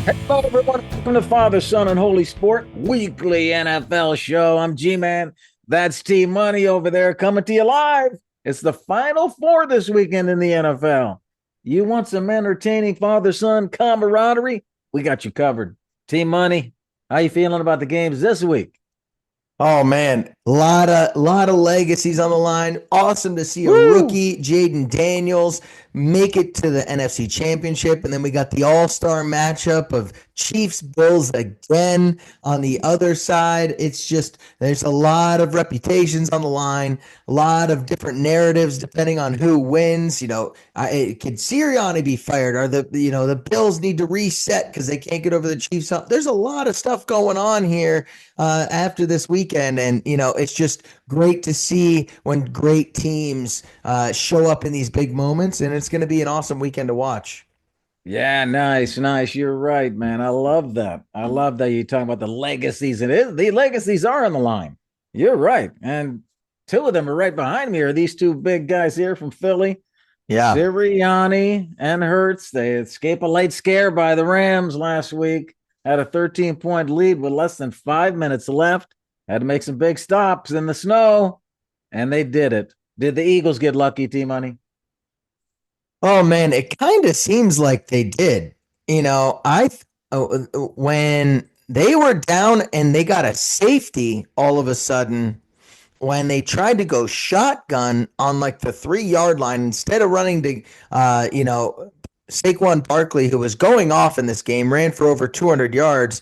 Hello, everyone. Welcome to Father, Son, and Holy Sport Weekly NFL Show. I'm G-Man. That's T-Money over there coming to you live. It's the Final Four this weekend in the NFL. You want some entertaining father-son camaraderie? We got you covered. T-Money, how you feeling about the games this week? Oh man, lot of legacies on the line. Awesome to see a Woo! rookie, Jayden Daniels, make it to the NFC Championship, and then we got the All-Star matchup of Chiefs Bills again on the other side. It's just there's a lot of reputations on the line, a lot of different narratives depending on who wins. Could Sirianni be fired? Are the Bills need to reset because they can't get over the Chiefs? There's a lot of stuff going on here after this weekend. And, it's just great to see when great teams show up in these big moments. And it's going to be an awesome weekend to watch. Yeah, nice, nice. You're right, man. I love that. I love that you're talking about the legacies. The legacies are on the line. You're right. And two of them are right behind me are these two big guys here from Philly, Yeah. Sirianni and Hurts. They escape a late scare by the Rams last week, had a 13-point lead with less than 5 minutes left, had to make some big stops in the snow, and they did it. Did the Eagles get lucky, T-Money? Oh, man. It kind of seems like they did. When they were down and they got a safety all of a sudden, when they tried to go shotgun on like the 3 yard line instead of running to, Saquon Barkley, who was going off in this game, ran for over 200 yards.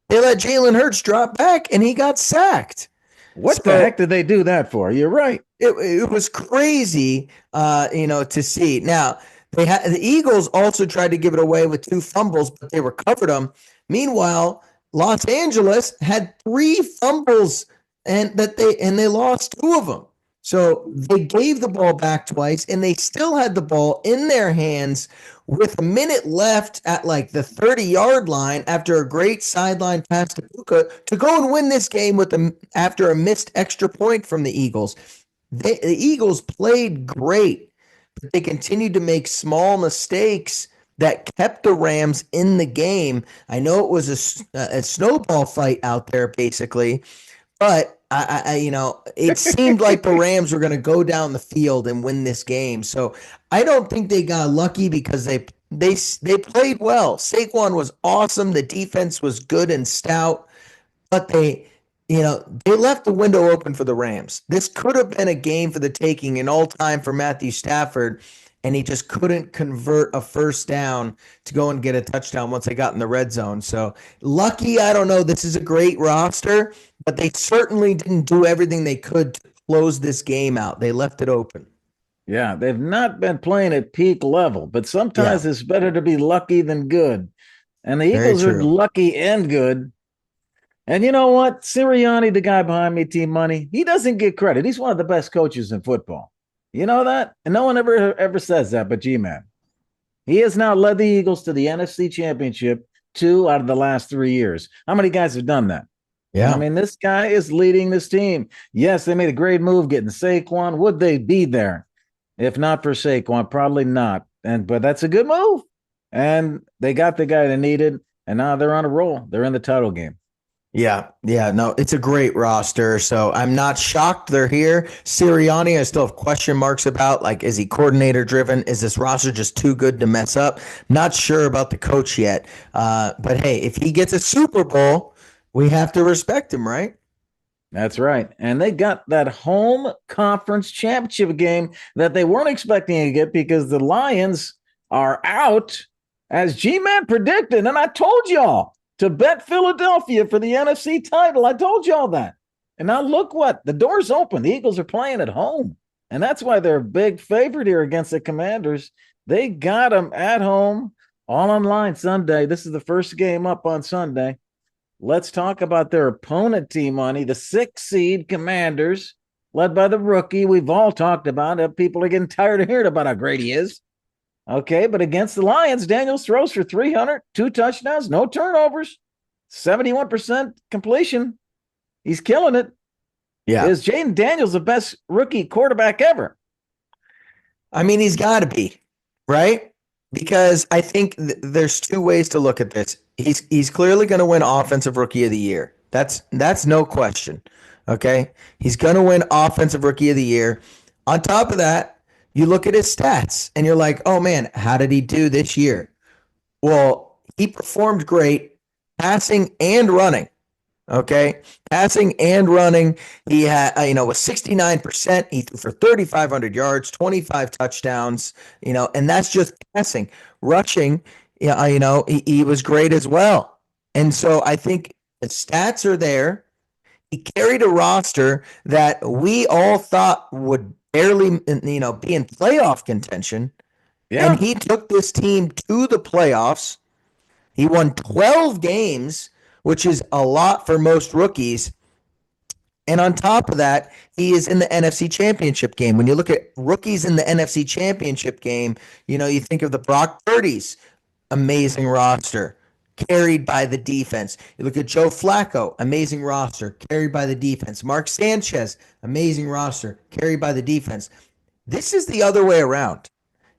They let Jalen Hurts drop back and he got sacked. What the heck So did they do that for? You're right. it was crazy, to see. Now, the Eagles also tried to give it away with two fumbles, but they recovered them. Meanwhile, Los Angeles had three fumbles and they lost two of them. So they gave the ball back twice, and they still had the ball in their hands with a minute left at like the 30-yard line after a great sideline pass to Puka to go and win this game after a missed extra point from the Eagles. The Eagles played great, but they continued to make small mistakes that kept the Rams in the game. I know it was a snowball fight out there, basically, but it seemed like the Rams were going to go down the field and win this game. So I don't think they got lucky because they played well. Saquon was awesome. The defense was good and stout, but they left the window open for the Rams. This could have been a game for the taking in all time for Matthew Stafford, and he just couldn't convert a first down to go and get a touchdown once they got in the red zone. So lucky, I don't know. This is a great roster, but they certainly didn't do everything they could to close this game out. They left it open. Yeah, they've not been playing at peak level, but Yeah, sometimes it's better to be lucky than good. And the very Eagles are true. lucky and good. And you know what? Sirianni, the guy behind me, Team Money, he doesn't get credit. He's one of the best coaches in football. You know that? And no one ever says that, but G-Man. He has now led the Eagles to the NFC Championship 2 out of the last 3 years. How many guys have done that? I Yeah. mean, this guy is leading this team. Yes, they made a great move getting Saquon. Would they be there if not for Saquon? Probably not. But that's a good move. And they got the guy they needed, and now they're on a roll. They're in the title game. Yeah, yeah, no, it's a great roster. So I'm not shocked they're here. Sirianni, I still have question marks about. Like, is he coordinator driven? Is this roster just too good to mess up? Not sure about the coach yet. But hey, if he gets a Super Bowl, we have to respect him, right? That's right. And they got that home conference championship game that they weren't expecting to get because the Lions are out, as G Man predicted. And I told y'all to bet Philadelphia for the NFC title. I told y'all that. And now look what the door's open. The Eagles are playing at home. And that's why they're a big favorite here against the Commanders. They got them at home, all online Sunday. This is the first game up on Sunday. Let's talk about their opponent, Team Money, the 6 seed Commanders, led by the rookie. We've all talked about it. People are getting tired of hearing about how great he is. Okay, but against the Lions, Daniels throws for 300, 2 touchdowns, no turnovers, 71% completion. He's killing it. Yeah. Is Jayden Daniels the best rookie quarterback ever? I mean, he's got to be, right? Because I think there's two ways to look at this. He's clearly going to win Offensive Rookie of the Year. That's no question. Okay, he's going to win Offensive Rookie of the Year. On top of that, you look at his stats and you're like, oh man, how did he do this year? Well, he performed great passing and running. Okay, passing and running. He had, was 69%. He threw for 3,500 yards, 25 touchdowns. And that's just passing. Rushing, yeah, he was great as well. And so I think the stats are there. He carried a roster that we all thought would barely, be in playoff contention, and Yeah. he took this team to the playoffs. He won 12 games, which is a lot for most rookies. And on top of that, he is in the NFC Championship game. When you look at rookies in the NFC Championship game, you think of the Brock Purdy's amazing roster, carried by the defense. You look at Joe Flacco, amazing roster, carried by the defense. Mark Sanchez, amazing roster, carried by the defense. This is the other way around.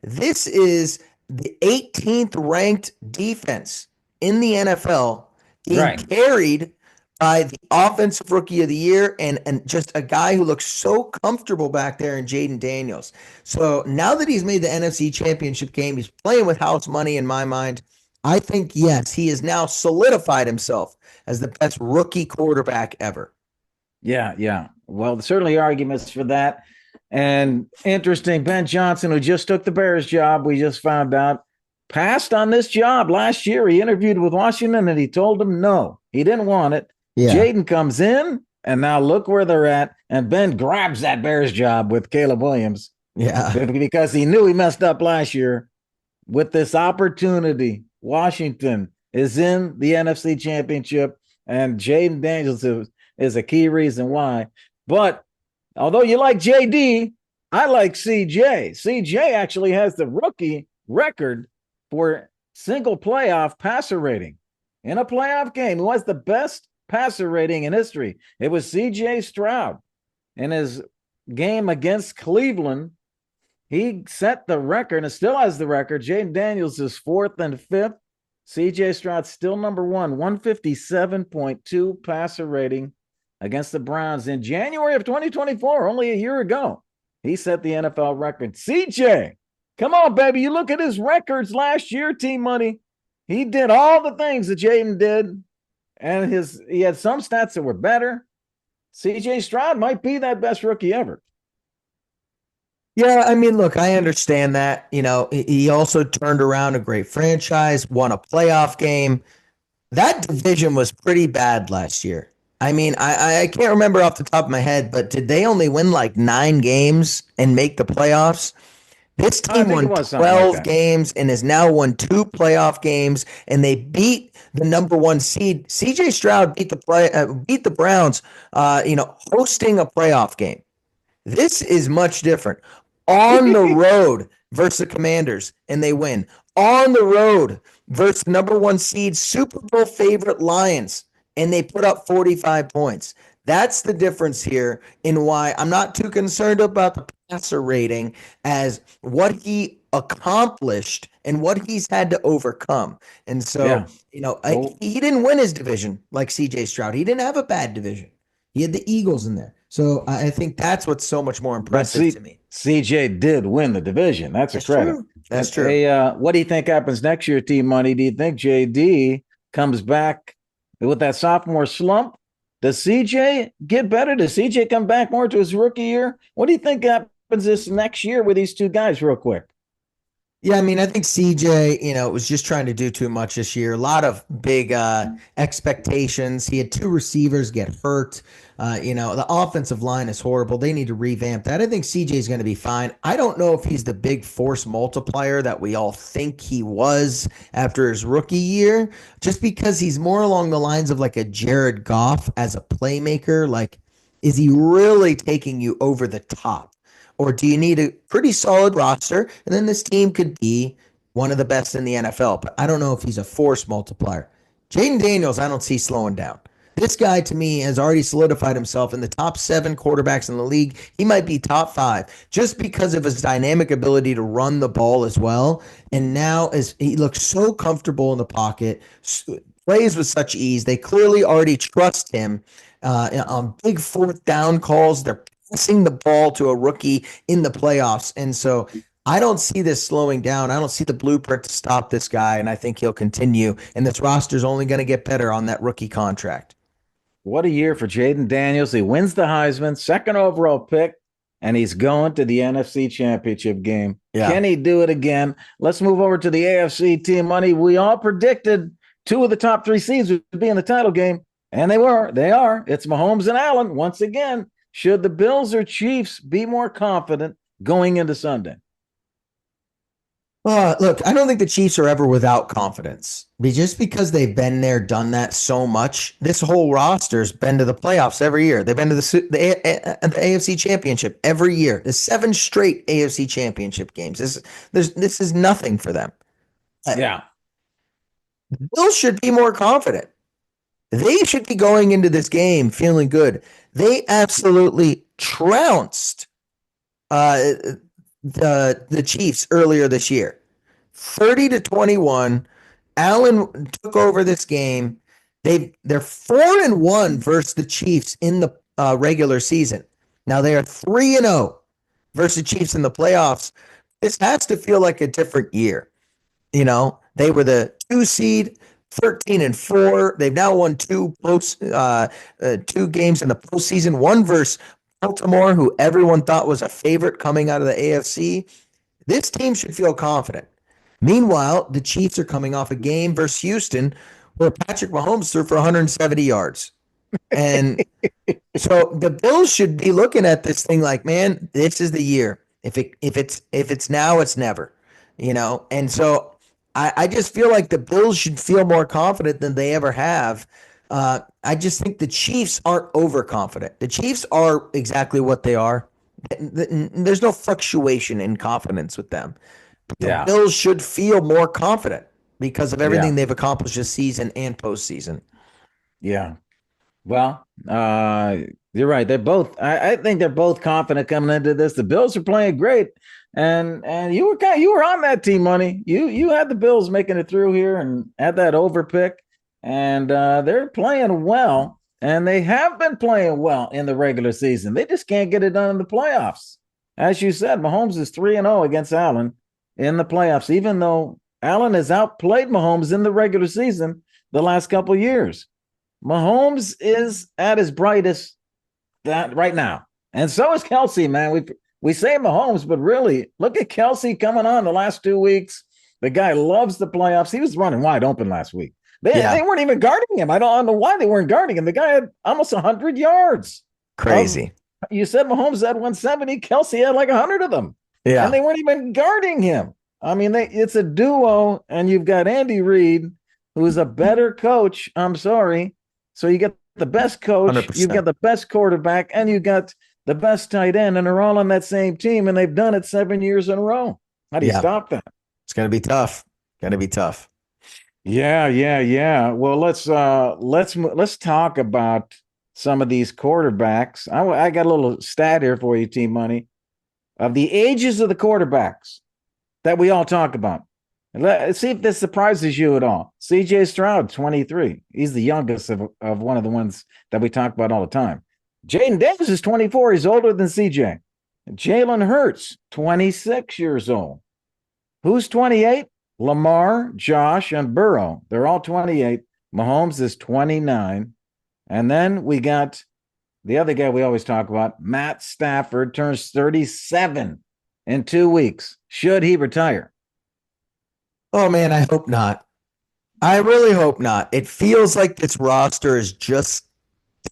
This is the 18th ranked defense in the NFL being Right. carried by the offensive rookie of the year and just a guy who looks so comfortable back there in Jayden Daniels. So now that he's made the NFC Championship game, he's playing with house money in my mind. I think, yes, he has now solidified himself as the best rookie quarterback ever. Yeah, yeah. Well, certainly arguments for that. And interesting, Ben Johnson, who just took the Bears job, we just found out, passed on this job last year. He interviewed with Washington and he told them no, he didn't want it. Yeah. Jayden comes in, and now look where they're at. And Ben grabs that Bears job with Caleb Williams Yeah. because he knew he messed up last year with this opportunity. Washington is in the NFC Championship, and Jayden Daniels is a key reason why. But although you like JD, I like CJ. CJ actually has the rookie record for single playoff passer rating in a playoff game. Who has the best passer rating in history? It was CJ Stroud in his game against Cleveland. He set the record and still has the record. Jayden Daniels is fourth and fifth. CJ Stroud still number one, 157.2 passer rating against the Browns in January of 2024, only a year ago. He set the NFL record. CJ, come on, baby. You look at his records last year, Team Money. He did all the things that Jayden did, and he had some stats that were better. CJ Stroud might be that best rookie ever. Yeah, I mean, look, I understand that. He also turned around a great franchise, won a playoff game. That division was pretty bad last year. I mean, I can't remember off the top of my head, but did they only win like 9 games and make the playoffs? This I team think it won was something like 12 that. games and has now won 2 playoff games, and they beat the number one seed. CJ Stroud beat the Browns, hosting a playoff game. This is much different. On the road versus the Commanders, and they win. On the road versus number one seed, Super Bowl favorite Lions, and they put up 45 points. That's the difference here in why I'm not too concerned about the passer rating as what he accomplished and what he's had to overcome. And so, Yeah. Well, he didn't win his division like CJ Stroud. He didn't have a bad division. He had the Eagles in there. So I think that's what's so much more but impressive to me. CJ did win the division. That's a That's credit. true. That's And true. what do you think happens next year, Team Money? Do you think JD comes back with that sophomore slump? Does CJ get better? Does CJ come back more to his rookie year? What do you think happens this next year with these two guys, real quick? Yeah, I mean, I think CJ, was just trying to do too much this year. A lot of big expectations. He had 2 receivers get hurt. The offensive line is horrible. They need to revamp that. I think CJ is going to be fine. I don't know if he's the big force multiplier that we all think he was after his rookie year, just because he's more along the lines of like a Jared Goff as a playmaker. Like, is he really taking you over the top? Or do you need a pretty solid roster? And then this team could be one of the best in the NFL. But I don't know if he's a force multiplier. Jayden Daniels, I don't see slowing down. This guy, to me, has already solidified himself in the top 7 quarterbacks in the league. He might be top 5 just because of his dynamic ability to run the ball as well. And now, as he looks so comfortable in the pocket, plays with such ease, they clearly already trust him on big fourth down calls. They're passing the ball to a rookie in the playoffs. And so I don't see this slowing down. I don't see the blueprint to stop this guy, and I think he'll continue. And this roster's only going to get better on that rookie contract. What a year for Jayden Daniels. He wins the Heisman, second overall pick, and he's going to the NFC Championship game. Yeah. Can he do it again? Let's move over to the AFC team money. We all predicted 2 of the top 3 seeds would be in the title game, and they were. They are. It's Mahomes and Allen once again. Should the Bills or Chiefs be more confident going into Sunday? Look, I don't think the Chiefs are ever without confidence. Just because they've been there, done that so much, this whole roster's been to the playoffs every year. They've been to the AFC Championship every year. The 7 straight AFC Championship games. This is nothing for them. Yeah. The Bills should be more confident. They should be going into this game feeling good. They absolutely trounced the Chiefs earlier this year. 30-21. Allen took over this game. They're 4-1 versus the Chiefs in the regular season. Now they are 3-0 versus the Chiefs in the playoffs. This has to feel like a different year. You know, they were the 2 seed, 13-4. They've now won 2 games in the postseason. One versus Baltimore, who everyone thought was a favorite coming out of the AFC. This team should feel confident. Meanwhile, the Chiefs are coming off a game versus Houston where Patrick Mahomes threw for 170 yards. And so the Bills should be looking at this thing like, man, this is the year. If it's now, it's never. You know, and so I just feel like the Bills should feel more confident than they ever have. I just think the Chiefs aren't overconfident. The Chiefs are exactly what they are. There's no fluctuation in confidence with them. But the Bills should feel more confident because of everything they've accomplished this season and postseason. Yeah. Well, you're right. They're both. I think they're both confident coming into this. The Bills are playing great, and you were on that team, money. You had the Bills making it through here and had that over pick, and they're playing well, and they have been playing well in the regular season. They just can't get it done in the playoffs. As you said, Mahomes is 3-0 against Allen in the playoffs, even though Allen has outplayed Mahomes in the regular season the last couple of years. Mahomes is at his brightest right now. And so is Kelsey, man. We say Mahomes, but really, look at Kelsey coming on the last 2 weeks. The guy loves the playoffs. He was running wide open last week. They weren't even guarding him. I don't know why they weren't guarding him. The guy had almost 100 yards. Crazy. You said Mahomes had 170. Kelsey had like 100 of them. Yeah. And they weren't even guarding him. I mean, it's a duo, and you've got Andy Reid, who's a better coach. I'm sorry. So you get the best coach, 100%. you got the best quarterback, and you got the best tight end, and they're all on that same team, and they've done it 7 years in a row. How do you stop that? It's going to be tough. Going to be tough. Yeah. Well, let's talk about some of these quarterbacks. I got a little stat here for you, Team Money, of the ages of the quarterbacks that we all talk about. Let's see if this surprises you at all. C.J. Stroud, 23. He's the youngest of one of the ones that we talk about all the time. Jayden Davis is 24. He's older than C.J. Jalen Hurts, 26 years old. Who's 28? Lamar, Josh, and Burrow. They're all 28. Mahomes is 29. And then we got the other guy we always talk about, Matt Stafford, turns 37 in 2 weeks. Should he retire? Oh, man, I hope not. I really hope not. It feels like this roster is just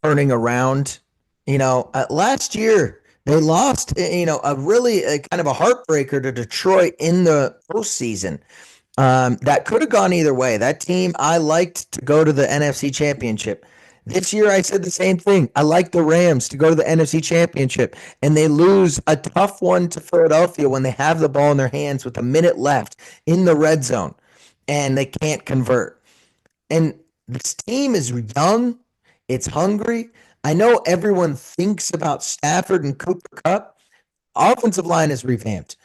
turning around. You know, last year they lost, a really kind of a heartbreaker to Detroit in the postseason. That could have gone either way. That team I liked to go to the NFC Championship. This year I said the same thing. I like the Rams to go to the NFC Championship, and they lose a tough one to Philadelphia when they have the ball in their hands with a minute left in the red zone, and they can't convert. And this team is young. It's hungry. I know everyone thinks about Stafford and Cooper Cup. Offensive line is revamped.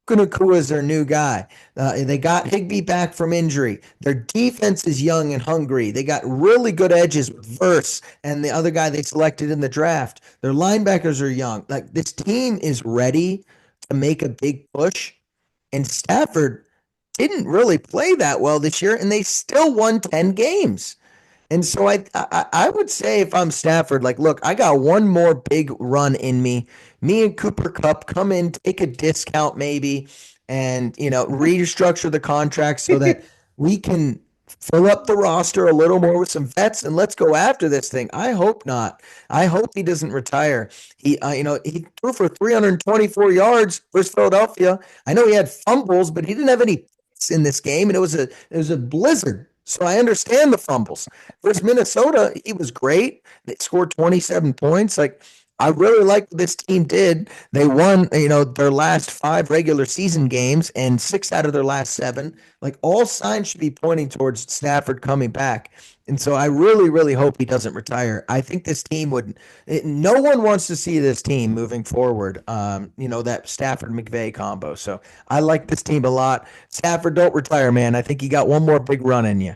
Kunakua is their new guy. They got Higbee back from injury. Their defense is young and hungry. They got really good edges with Verse and the other guy they selected in the draft. Their linebackers are young. Like this team is ready to make a big push. And Stafford didn't really play that well this year, and they still won 10 games. And so I would say if I'm Stafford, like, look, I got one more big run in me. Me and Cooper Cup come in, take a discount maybe, and restructure the contract so that we can fill up the roster a little more with some vets, and let's go after this thing. I hope not. I hope he doesn't retire. He threw for 324 yards versus Philadelphia. I know he had fumbles, but he didn't have any picks in this game, and it was a blizzard. So I understand the fumbles. Versus Minnesota, he was great. They scored 27 points. Like, I really like what this team did. They won, their last 5 regular season games and 6 out of their last 7. Like, all signs should be pointing towards Stafford coming back. And so I really, really hope he doesn't retire. I think this team no one wants to see this team moving forward, that Stafford McVay combo. So I like this team a lot. Stafford, don't retire, man. I think you got one more big run in you.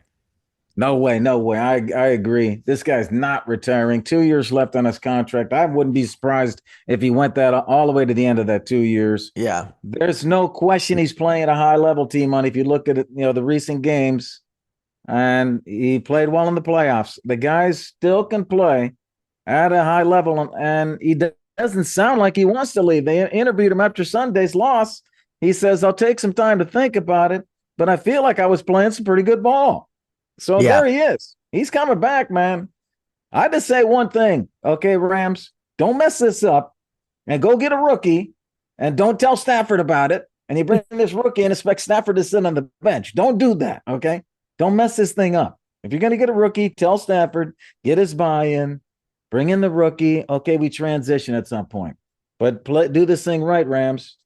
No way, no way. I agree. This guy's not retiring. 2 years left on his contract. I wouldn't be surprised if he went that all the way to the end of that 2 years. Yeah. There's no question he's playing at a high level team on. If you look at it, the recent games, and he played well in the playoffs. The guy still can play at a high level, and he doesn't sound like he wants to leave. They interviewed him after Sunday's loss. He says, "I'll take some time to think about it, but I feel like I was playing some pretty good ball." So Yeah. there he is. He's coming back, man. I just say one thing, okay, Rams, don't mess this up and go get a rookie and don't tell Stafford about it. And you bring this rookie and expect Stafford to sit on the bench. Don't do that, okay? Don't mess this thing up. If you're going to get a rookie, tell Stafford, get his buy-in, bring in the rookie. Okay, we transition at some point. But do this thing right, Rams.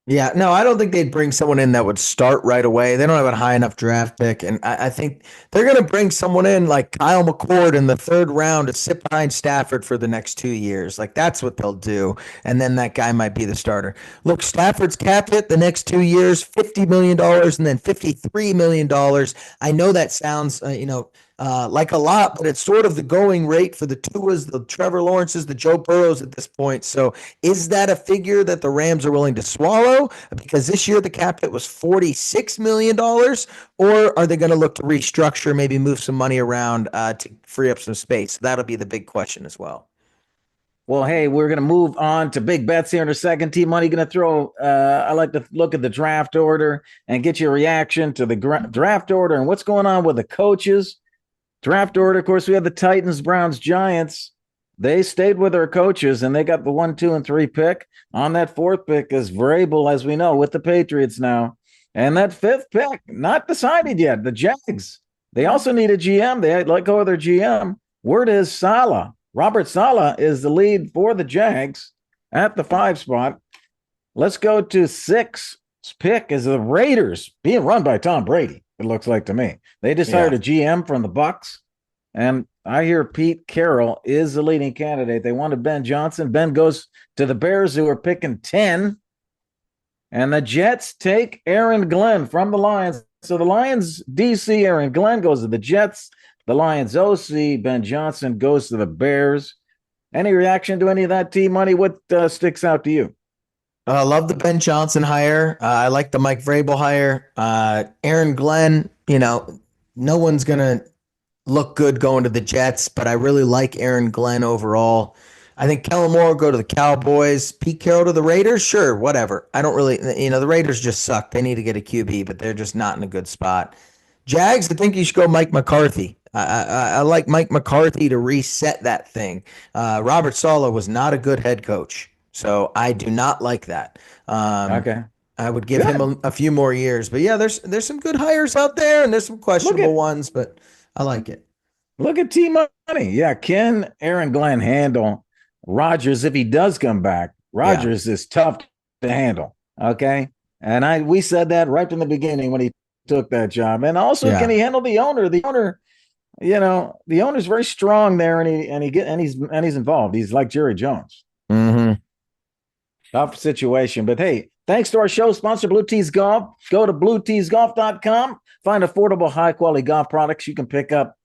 Yeah, no, I don't think they'd bring someone in that would start right away. They don't have a high enough draft pick. And I think they're going to bring someone in like Kyle McCord in the 3rd round to sit behind Stafford for the next 2 years. Like, that's what they'll do. And then that guy might be the starter. Look, Stafford's cap hit the next 2 years, $50 million and then $53 million. I know that sounds, like a lot, but it's sort of the going rate for the Tuas, the Trevor Lawrences, the Joe Burrows at this point. So is that a figure that the Rams are willing to swallow? Because this year the cap hit was $46 million, or are they going to look to restructure, maybe move some money around to free up some space? That'll be the big question as well. Well, hey, we're going to move on to big bets here in a second. Team Money going to throw. I like to look at the draft order and get your reaction to the draft order and what's going on with the coaches. Draft order, of course, we have the Titans, Browns, Giants. They stayed with their coaches, and they got the 1, 2, and 3 pick. On that 4th pick is Vrabel, as we know, with the Patriots now. And that 5th pick, not decided yet. The Jags. They also need a GM. They let go of their GM. Word is Saleh. Robert Saleh is the lead for the Jags at the 5 spot. Let's go to 6th pick is the Raiders, being run by Tom Brady. It looks like to me. They just hired a GM from the Bucs, and I hear Pete Carroll is the leading candidate. They wanted Ben Johnson. Ben goes to the Bears, who are picking 10, and the Jets take Aaron Glenn from the Lions. So the Lions DC Aaron Glenn goes to the Jets. The Lions OC Ben Johnson goes to the Bears. Any reaction to any of that, T Money? What sticks out to you? I love the Ben Johnson hire. I like the Mike Vrabel hire. Aaron Glenn, no one's going to look good going to the Jets, but I really like Aaron Glenn overall. I think Kellen Moore will go to the Cowboys. Pete Carroll to the Raiders? Sure, whatever. I don't really, the Raiders just suck. They need to get a QB, but they're just not in a good spot. Jags, I think you should go Mike McCarthy. I like Mike McCarthy to reset that thing. Robert Saleh was not a good head coach. So I do not like that. Okay. I would give him a few more years. But yeah, there's some good hires out there, and there's some questionable ones, but I like it. Look at T Money. Yeah, can Aaron Glenn handle Rodgers if he does come back? Rodgers is tough to handle. Okay. And we said that right from the beginning when he took that job. And also, can he handle the owner? The owner, The owner's very strong there, and he's involved. He's like Jerry Jones. Mm-hmm. Tough situation. But hey, thanks to our show sponsor, Blue Tees Golf. Go to blueteesgolf.com. Find affordable, high quality golf products you can pick up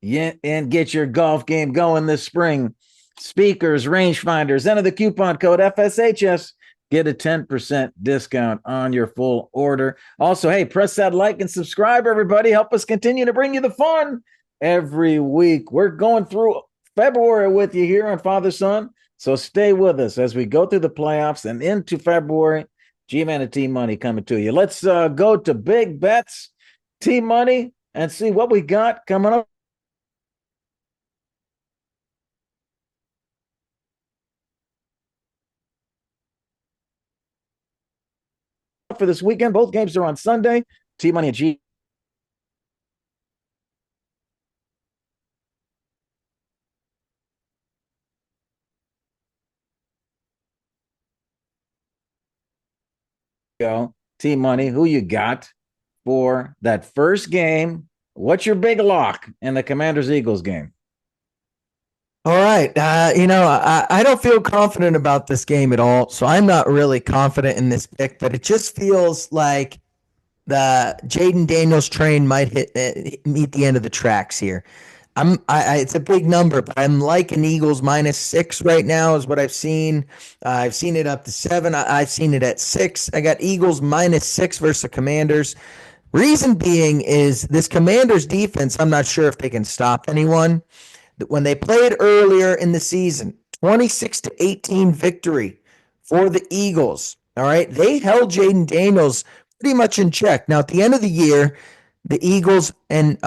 and get your golf game going this spring. Speakers, rangefinders, enter the coupon code FSHS. Get a 10% discount on your full order. Also, hey, press that like and subscribe, everybody. Help us continue to bring you the fun every week. We're going through February with you here on Father Son. So stay with us as we go through the playoffs and into February. G-Man and T-Money coming to you. Let's go to big bets, T-Money, and see what we got coming up for this weekend. Both games are on Sunday. T-Money and G. Go. T-Money, who you got for that first game? What's your big lock in the Commanders-Eagles game? All right. I don't feel confident about this game at all. So I'm not really confident in this pick, but it just feels like the Jayden Daniels train might meet the end of the tracks here. It's a big number, but I'm like an Eagles -6 right now is what I've seen. I've seen it up to 7. I've seen it at 6. I got Eagles -6 versus the Commanders. Reason being is this Commanders defense, I'm not sure if they can stop anyone. When they played earlier in the season, 26-18 victory for the Eagles. All right. They held Jayden Daniels pretty much in check. Now, at the end of the year, the Eagles and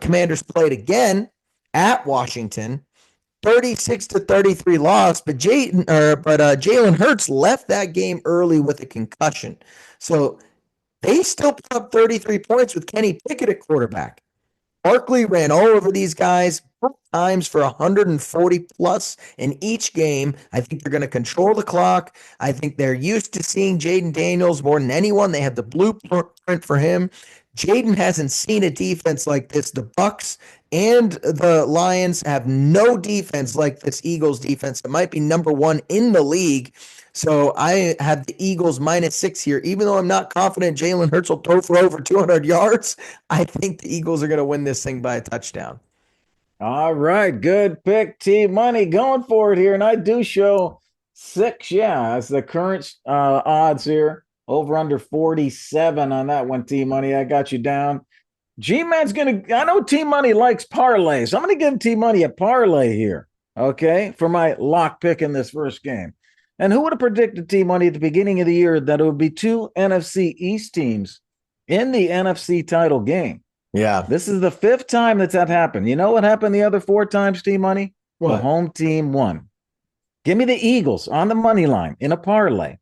Commanders played again at Washington. 36-33 loss, but Jalen Hurts left that game early with a concussion. So they still put up 33 points with Kenny Pickett at quarterback. Barkley ran all over these guys times for 140 plus in each game. I think they're going to control the clock. I think they're used to seeing Jayden Daniels more than anyone. They have the blueprint for him. Jayden hasn't seen a defense like this. The Bucks and the Lions have no defense like this Eagles defense. It might be number one in the league. So I have the Eagles -6 here. Even though I'm not confident Jalen Hurts will throw for over 200 yards, I think the Eagles are going to win this thing by a touchdown. All right, good pick, T-Money, going for it here. And I do show 6. Yeah, it's the current odds here. Over under 47 on that one, T-Money. I got you down. G-Man's I know T-Money likes parlays. So I'm going to give T-Money a parlay here, okay, for my lock pick in this first game. And who would have predicted, T-Money, at the beginning of the year that it would be 2 NFC East teams in the NFC title game? Yeah. This is the 5th time that happened. You know what happened the other 4 times, T-Money? The home team won. Give me the Eagles on the money line in a parlay.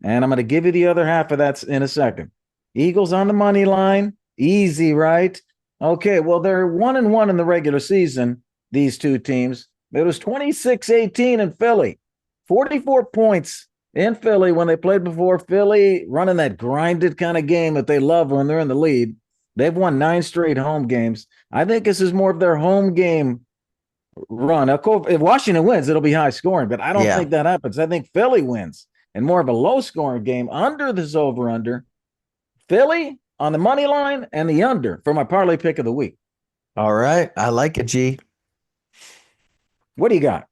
And I'm going to give you the other half of that in a second. Eagles on the money line. Easy, right? Okay, well, they're 1-1 in the regular season, these two teams. It was 26-18 in Philly. 44 points in Philly when they played before. Philly running that grinded kind of game that they love when they're in the lead. They've won 9 straight home games. I think this is more of their home game run. Of course, if Washington wins, it'll be high scoring, but I don't think that happens. I think Philly wins and more of a low scoring game under this over under. Philly on the money line and the under for my parlay pick of the week. All right. I like it, G. What do you got?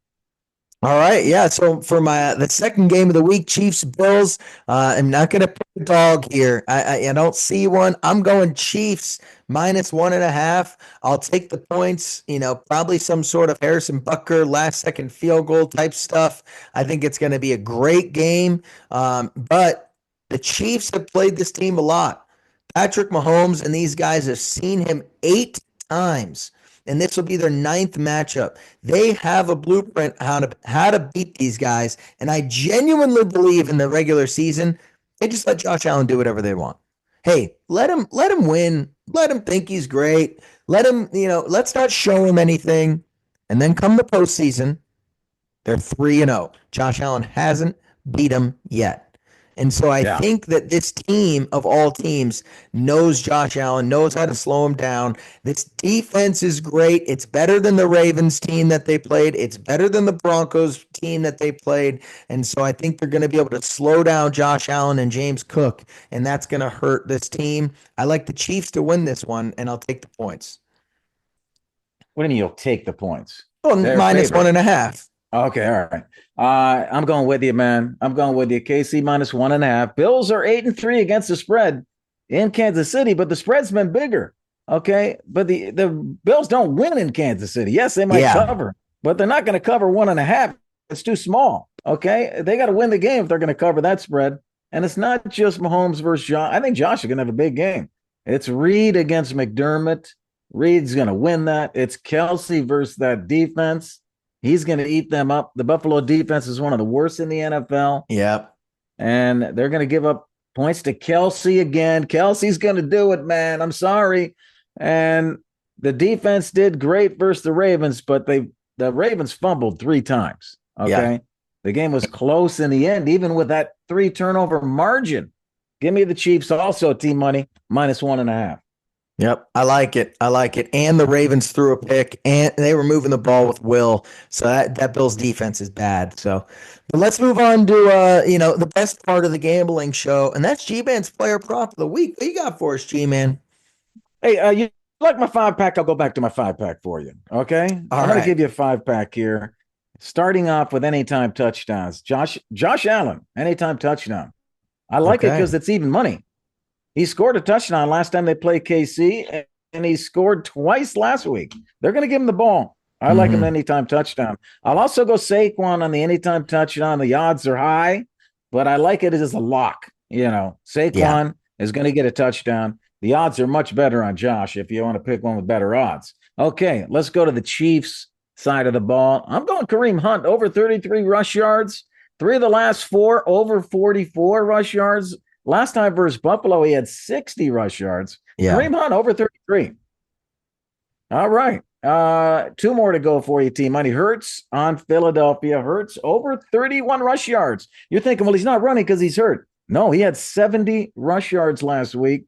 All right, yeah. So for the second game of the week, Chiefs Bills. I'm not going to put a dog here. I don't see one. I'm going Chiefs -1.5. I'll take the points. Probably some sort of Harrison Butker last second field goal type stuff. I think it's going to be a great game. But the Chiefs have played this team a lot. Patrick Mahomes and these guys have seen him 8 times. And this will be their 9th matchup. They have a blueprint how to beat these guys, and I genuinely believe in the regular season they just let Josh Allen do whatever they want. Hey, let him win. Let him think he's great. Let him, let's not show him anything. And then come the postseason, they're 3-0. Josh Allen hasn't beat him yet. And so I Yeah. think that this team of all teams knows Josh Allen, knows how to slow him down. This defense is great. It's better than the Ravens team that they played. It's better than the Broncos team that they played. And so I think they're going to be able to slow down Josh Allen and James Cook, and that's going to hurt this team. I like the Chiefs to win this one, and I'll take the points. What do you mean you'll take the points? Well, They're minus favorite. 1.5. Okay, all right. I'm going with you, man. I'm going with you. KC minus 1.5. Bills are 8-3 against the spread in Kansas City, but the spread's been bigger. Okay, but the Bills don't win in Kansas City. Yes, they might Yeah. cover, but they're not going to cover 1.5. It's too small. Okay, they got to win the game if they're going to cover that spread. And it's not just Mahomes versus Josh. I think Josh is going to have a big game. It's Reed against McDermott. Reed's going to win that. It's Kelsey versus that defense. He's going to eat them up. The Buffalo defense is one of the worst in the NFL. Yep. And they're going to give up points to Kelsey again. Kelsey's going to do it, man. I'm sorry. And the defense did great versus the Ravens, but the Ravens fumbled 3 times. Okay. Yeah. The game was close in the end, even with that 3 turnover margin. Give me the Chiefs also, team money, minus 1.5. Yep, I like it. I like it. And the Ravens threw a pick, and they were moving the ball with will. So that Bills defense is bad. So, but let's move on to the best part of the gambling show, and that's G-Man's player prop of the week. What you got for us, G-Man? Hey, you like my 5-pack? I'll go back to my 5-pack for you. Okay, All I'm going to right. give you a 5-pack here. Starting off with anytime touchdowns. Josh Allen, anytime touchdown. I like it Okay. because it's even money. He scored a touchdown last time they played KC, and he scored twice last week. They're going to give him the ball. I like him anytime touchdown. I'll also go Saquon on the anytime touchdown. The odds are high, but I like it as a lock. Saquon is going to get a touchdown. The odds are much better on Josh if you want to pick one with better odds. Okay, let's go to the Chiefs side of the ball. I'm going Kareem Hunt over 33 rush yards. 3 of the last 4 over 44 rush yards. Last time versus Buffalo, he had 60 rush yards. Yeah. Kareem Hunt over 33. All right. 2 more to go for you, team money. Hurts on Philadelphia. Hurts over 31 rush yards. You're thinking, well, he's not running because he's hurt. No, he had 70 rush yards last week,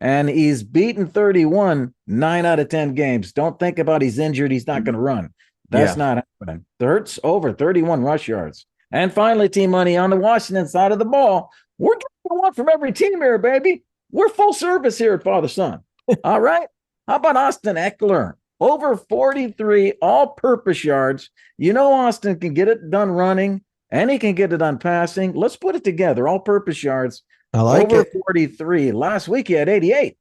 and he's beaten 31 9 out of 10 games. Don't think about he's injured. He's not going to run. That's not happening. The Hurts over 31 rush yards. And finally, team money on the Washington side of the ball. We're getting one from every team here, baby. We're full service here at Father Son. All right. How about Austin Eckler? Over 43 all-purpose yards. Austin can get it done running, and he can get it done passing. Let's put it together. All-purpose yards. I like over it. 43. Last week, he had 88.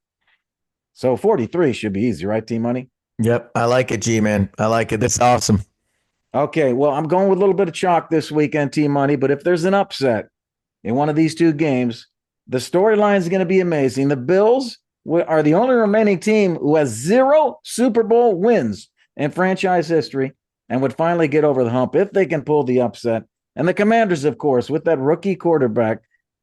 So 43 should be easy, right, team money? Yep, I like it, G-Man. I like it. That's awesome. Okay, well, I'm going with a little bit of chalk this weekend, team money, but if there's an upset in one of these 2 games, the storyline is going to be amazing. The Bills are the only remaining team who has 0 Super Bowl wins in franchise history and would finally get over the hump if they can pull the upset. And the Commanders, of course, with that rookie quarterback,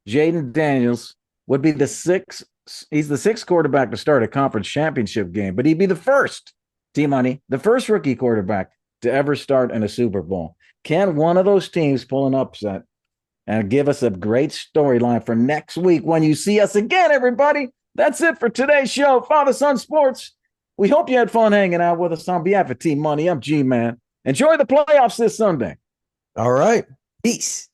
Jayden Daniels, would be the 6th. He's the 6th quarterback to start a conference championship game, but he'd be the first, team money, the first rookie quarterback to ever start in a Super Bowl. Can one of those teams pull an upset and give us a great storyline for next week when you see us again, everybody? That's it for today's show, Father Son Sports. We hope you had fun hanging out with us. On behalf of Team Money, I'm G-Man. Enjoy the playoffs this Sunday. All right. Peace.